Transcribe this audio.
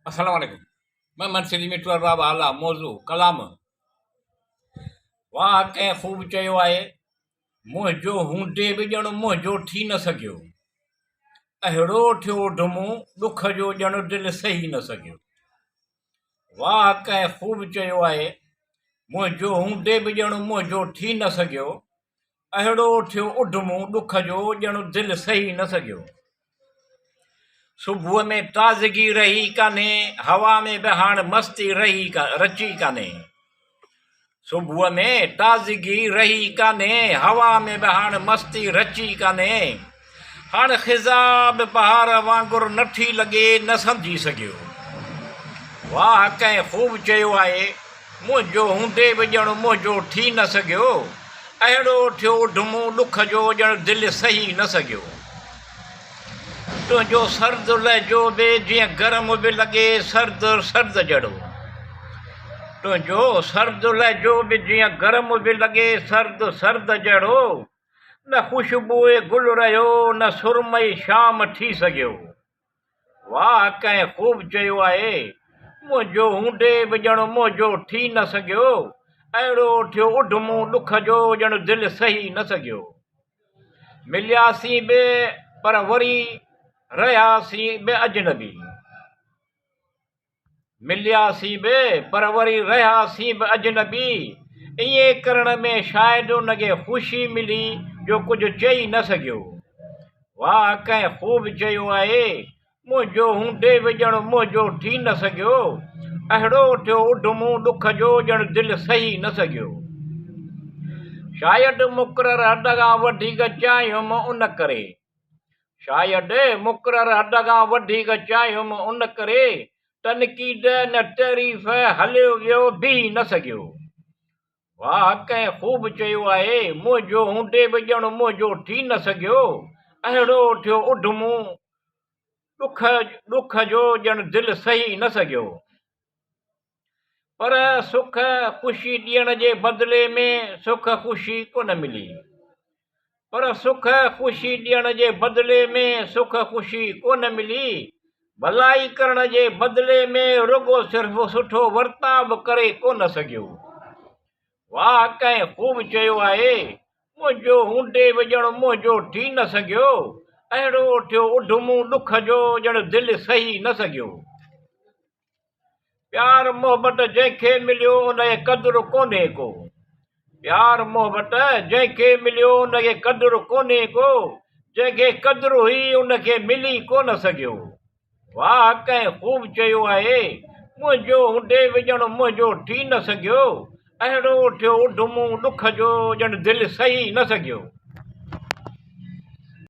अस्सलाम वालेकुम। मैं मनसिरी में टुर आला मौजू क़लाम। वाह कंहिं ख़ूब चयो आहे, मुंहिंजो हुंदे बि ॼण मुंहिंजो थी न सघियो। अहिड़ो थियो ढुमूं ॾुख जो ॼण दिलि सही न सघियो। वाह कंहिं ख़ूब चयो आहे, मुंहिंजो हुंदे बि ॼण मुंहिंजो थी न सघियो। अहिड़ो थियो उढमूं ॾुख जो ॼण दिलि सही न सघियो। सुबुह में ताज़गी रही कान्हे, हवा में बि हाणे मस्ती रची कान्हे। सुबुह में ताज़गी रही कान्हे, हवा में बि हाणे मस्ती रची कान्हे। हाणे ख़िज़ा बि बहार वांगुरु नथी लॻे, न सम्झी सघियो। वाह कंहिं ख़ूब चयो आहे, मुंहिंजो हूंदे बि ॼण मुंहिंजो थी न सघियो। अहिड़ो थियो उढमूं ॾुख जो ॼण दिलि सही न सघियो। तुंहिंजो सर्द लहजो बि जीअं गरम बि लॻे सर्द सर्द जहिड़ो। तुंहिंजो सर्द लहजो बि जीअं गरम बि लॻे सर्द सर्द जहिड़ो। न ख़ुशबूए गुल रहियो, न सुरमई शाम थी सघियो। वाह कंहिं ख़ूब चयो आहे, मुंहिंजो हूंदे बि ॼण मुंहिंजो थी न सघियो। अहिड़ो थियो उढमूं ॾुख जो ॼण दिलि सही न सघियो। मिलियासीं बि पर वरी रहियासीं बि अजनबी। मिलियासीं बि पर वरी रहियासीं बि अजनबी। ईअं करण में शायदि उनखे ख़ुशी मिली जो कुझु चई न सघियो। वाह कंहिं ख़ूब चयो आहे, मुंहिंजो हूंदे बि ॼण मुंहिंजो थी न सघियो। अहिड़ो थियो उढमूं ॾुख जो ॼण दिलि सही न सघियो। शायदि मुक़ररु हद खां वधीक चाहियुमि उन करे। शायदि मुक़ररु हद खां वधीक चाहियुमि उन करे। तनक़ीद न तारीफ़ हलियो वियो बीह न सघियो। वाह कंहिं ख़ूब चयो आहे, मुंहिंजो हूंदे बि ॼण मुंहिंजो थी न सघियो। अहिड़ो थियो उढमूं ॾुख जो ॼण दिलि सही न सघियो। पर सुख ख़ुशी ॾियण जे बदिले में सुख ख़ुशी कोन मिली। पर सुख ख़ुशी ॾियण जे बदिले में सुख ख़ुशी कोन मिली। भलाई करण जे बदिले में रुॻो सिर्फ़ु सुठो वर्ताव करे कोन सघियो। वाह कंहिं ख़ूब चयो आहे, मुंहिंजो हूंदे बि ॼण मुंहिंजो थी न सघियो। अहिड़ो थियो उढमूं ॾुख जो ॼण दिलि सही न सघियो। प्यार मोहबत जंहिंखे मिलियो उनखे क़दुरु कोन्हे को। प्यार मोहबत जंहिंखे मिलियो उनखे क़दुरु कोन्हे को। जंहिंखे क़दुरु हुई उनखे मिली कोन सघियो। वाह कंहिं ख़ूब चयो आहे, मुंहिंजो हूंदे बि ॼण मुंहिंजो थी न सघियो। अहिड़ो थियो उढमूं ॾुख जो ॼण दिलि सही न सघियो।